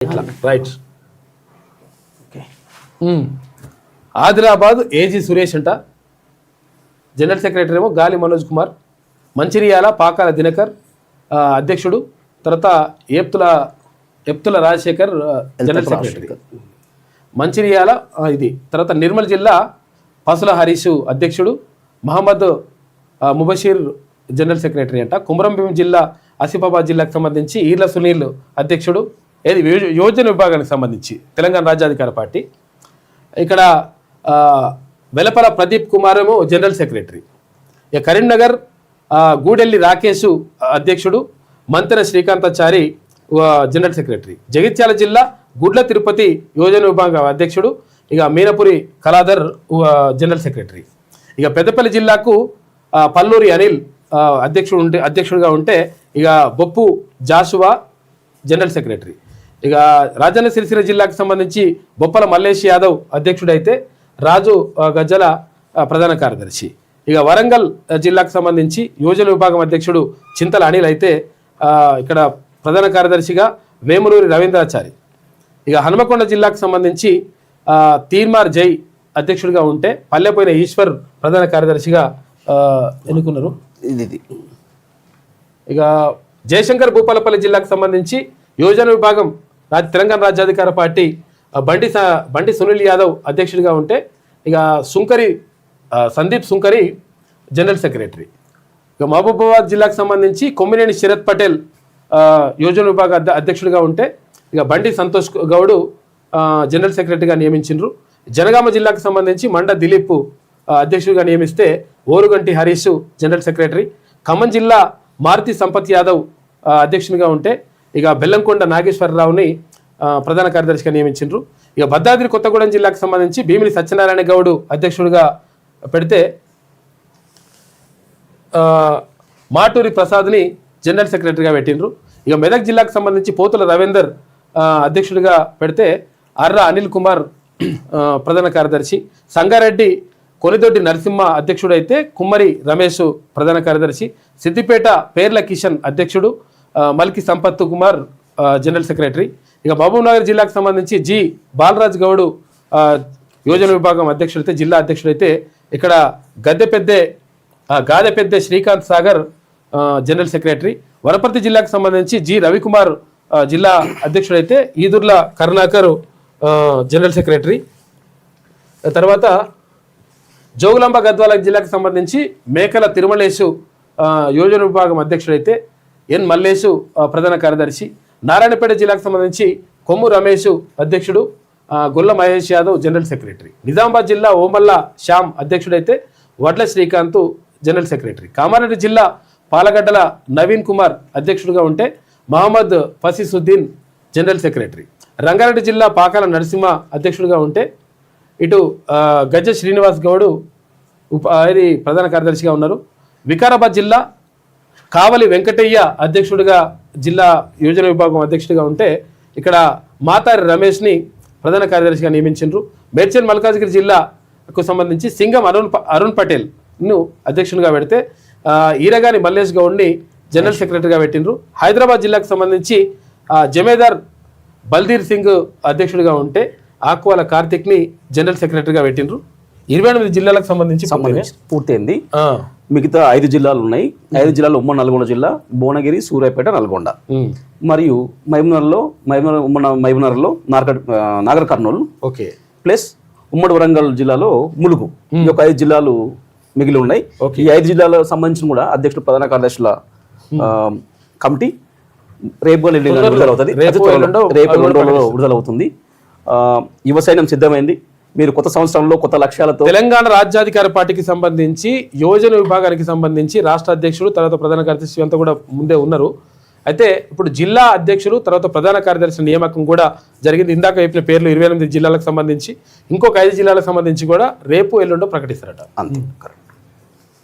ఇట్లా right. Adilabad AG Suresh అంట, general secretary ఏమో గాలి మనోజ్ కుమార్. మంచిర్యాల పాకాల దినకర్ అధ్యక్షుడు. తర్వాత ఎప్తుల రాజశేఖర్ జనరల్ సెక్రటరీ మంచిర్యాల ఇది. తర్వాత నిర్మల్ జిల్లా పసుల హరీష్ అధ్యక్షుడు. మహమ్మద్ ముబషీర్ జనరల్ సెక్రటరీ అంట. కుమరంభీం జిల్లా ఆసిఫాబాద్ జిల్లాకు సంబంధించి ఈర్ల సునీల్ అధ్యక్షుడు. ఏది యోజన విభాగానికి సంబంధించి తెలంగాణ రాజ్యాధికార పార్టీ. ఇక్కడ వెలపల ప్రదీప్ కుమార్ ఏమో జనరల్ సెక్రటరీ. ఇక కరీంనగర్ గూడెల్లి రాకేష్ అధ్యక్షుడు. Manthena Srikanthachari general secretary. జగిత్యాల జిల్లా గుడ్ల తిరుపతి యోజన విభాగం అధ్యక్షుడు. ఇక మీనపురి కళాధర్ జనరల్ సెక్రటరీ. ఇక పెద్దపల్లి జిల్లాకు పల్లూరి అనిల్ అధ్యక్షుడిగా ఉంటే ఇక బొప్పు జాషువా జనరల్ సెక్రటరీ. ఇక రాజన్న సిరిసిల్ల జిల్లాకు సంబంధించి బొప్పల మల్లేష్ యాదవ్ అధ్యక్షుడైతే రాజు గజ్జల ప్రధాన కార్యదర్శి. ఇక వరంగల్ జిల్లాకు సంబంధించి యోజన విభాగం అధ్యక్షుడు చింతల అనిల్ అయితే ఇక్కడ ప్రధాన కార్యదర్శిగా వేములూరి రవీంద్రాచారి. ఇక హనుమకొండ జిల్లాకు సంబంధించి తీర్మార్ జై అధ్యక్షుడిగా ఉంటే పల్లెపోయిన ఈశ్వర్ ప్రధాన కార్యదర్శిగా ఎన్నుకున్నారు. ఇక జయశంకర్ భూపాలపల్లి జిల్లాకు సంబంధించి యోజన విభాగం తెలంగాణ రాజ్యాధికార పార్టీ బండి సునీల్ యాదవ్ అధ్యక్షుడిగా ఉంటే ఇక సందీప్ సుంకరి జనరల్ సెక్రటరీ. ఇక మహబూబాబాద్ జిల్లాకు సంబంధించి కొమ్మినేని శరత్ పటేల్ యోజన విభాగ అధ్యక్షుడిగా ఉంటే ఇక బండి సంతోష్ గౌడ్ జనరల్ సెక్రటరీగా నియమించారు. జనగామ జిల్లాకు సంబంధించి మండ దిలీప్ అధ్యక్షుడిగా నియమిస్తే ఓరుగంటి హరీష్ జనరల్ సెక్రటరీ. ఖమ్మం జిల్లా మారుతి సంపత్ యాదవ్ అధ్యక్షునిగా ఉంటే ఇక బెల్లంకొండ నాగేశ్వరరావుని ప్రధాన కార్యదర్శిగా నియమించారు. ఇక భద్రాద్రి కొత్తగూడెం జిల్లాకు సంబంధించి భీమిని సత్యనారాయణ గౌడ్ అధ్యక్షుడిగా పెడితే మాటూరి ప్రసాద్ని జనరల్ సెక్రటరీగా పెట్టిండ్రు. ఇక మెదక్ జిల్లాకు సంబంధించి పోతుల రవీందర్ అధ్యక్షుడిగా పెడితే అర్రా అనిల్ కుమార్ ప్రధాన కార్యదర్శి. సంగారెడ్డి కొనిదొడ్డి నరసింహ అధ్యక్షుడైతే కుమ్మరి రమేష్ ప్రధాన కార్యదర్శి. సిద్దిపేట పేర్ల కిషన్ అధ్యక్షుడు. Malki Sampath Kumar general secretary. ఇక మహబూబ్నగర్ జిల్లాకు సంబంధించి జి బాలరాజ్ గౌడ్ యోజన విభాగం అధ్యక్షుడైతే జిల్లా అధ్యక్షుడైతే ఇక్కడ గాదెపెద్దే శ్రీకాంత్ సాగర్ జనరల్ సెక్రటరీ. వనపర్తి జిల్లాకు సంబంధించి జి రవికుమార్ జిల్లా అధ్యక్షుడైతే ఈదుర్ల కరుణాకర్ జనరల్ సెక్రటరీ. తర్వాత జోగులాంబ గద్వాల జిల్లాకు సంబంధించి మేకల తిరుమలేశు యోజన విభాగం అధ్యక్షుడైతే ఎన్ మల్లేషు ప్రధాన కార్యదర్శి. నారాయణపేట జిల్లాకు సంబంధించి కొమ్ము రమేష్ అధ్యక్షుడు. గొల్ల మహేష్ యాదవ్ జనరల్ సెక్రటరీ. నిజామాబాద్ జిల్లా ఓమల్ల శ్యామ్ అధ్యక్షుడైతే వడ్ల శ్రీకాంత్ జనరల్ సెక్రటరీ. కామారెడ్డి జిల్లా పాలగడ్డల నవీన్ కుమార్ అధ్యక్షుడిగా ఉంటే మహమ్మద్ ఫసీసుద్దీన్ జనరల్ సెక్రటరీ. రంగారెడ్డి జిల్లా పాకాల నరసింహ అధ్యక్షుడిగా ఉంటే ఇటు గజ్జ శ్రీనివాస్ గౌడ్ ప్రధాన కార్యదర్శిగా ఉన్నారు. వికారాబాద్ జిల్లా కావలి వెంకటయ్య అధ్యక్షుడిగా జిల్లా యోజన విభాగం అధ్యక్షుడిగా ఉంటే ఇక్కడ మాతారి రమేష్ని ప్రధాన కార్యదర్శిగా నియమించారు. మేడ్చల్ మల్కాజ్గిరి జిల్లాకు సంబంధించి సింగం అరుణ్ పటేల్ను అధ్యక్షుడిగా పెడితే ఈరగాని మల్లేష్ గౌడ్ని జనరల్ సెక్రటరీగా పెట్టిండ్రు. హైదరాబాద్ జిల్లాకు సంబంధించి జమేదార్ బల్దీర్ సింగ్ అధ్యక్షుడిగా ఉంటే ఆక్వాల కార్తిక్ని జనరల్ సెక్రటరీగా పెట్టిండ్రు. 28 జిల్లాలకు సంబంధించి పూర్తయింది. మిగతా 5 జిల్లాలు ఉన్నాయి. 5 జిల్లాలు ఉమ్మడి నల్గొండ జిల్లా, భువనగిరి, సూర్యాపేట, నల్గొండ మరియు మహబూబ్నగర్లో నాగర్ కర్నూలు ప్లస్ ఉమ్మడి వరంగల్ జిల్లాలో ములుగు. ఈ యొక్క 5 జిల్లాలు మిగిలి ఉన్నాయి. ఈ 5 జిల్లాలకు సంబంధించిన కూడా అధ్యక్షుడు ప్రధాన కార్యదర్శుల కమిటీ రేపు విడుదలవుతుంది. యువ సైన్యం సిద్ధమైంది. మీరు కొత్త సంవత్సరంలో కొత్త లక్ష్యాలతో తెలంగాణ రాజ్యాధికార పార్టీకి సంబంధించి యోజన విభాగానికి సంబంధించి రాష్ట్ర అధ్యక్షుడు తర్వాత ప్రధాన కార్యదర్శి అంతా కూడా ముందే ఉన్నారు. అయితే ఇప్పుడు జిల్లా అధ్యక్షుడు తర్వాత ప్రధాన కార్యదర్శి నియామకం కూడా జరిగింది. ఇందాక చెప్పిన పేర్లు 28 జిల్లాలకు సంబంధించి ఇంకొక 5 జిల్లాలకు సంబంధించి కూడా రేపు ఎల్లుండో ప్రకటిస్తారట. అంతే.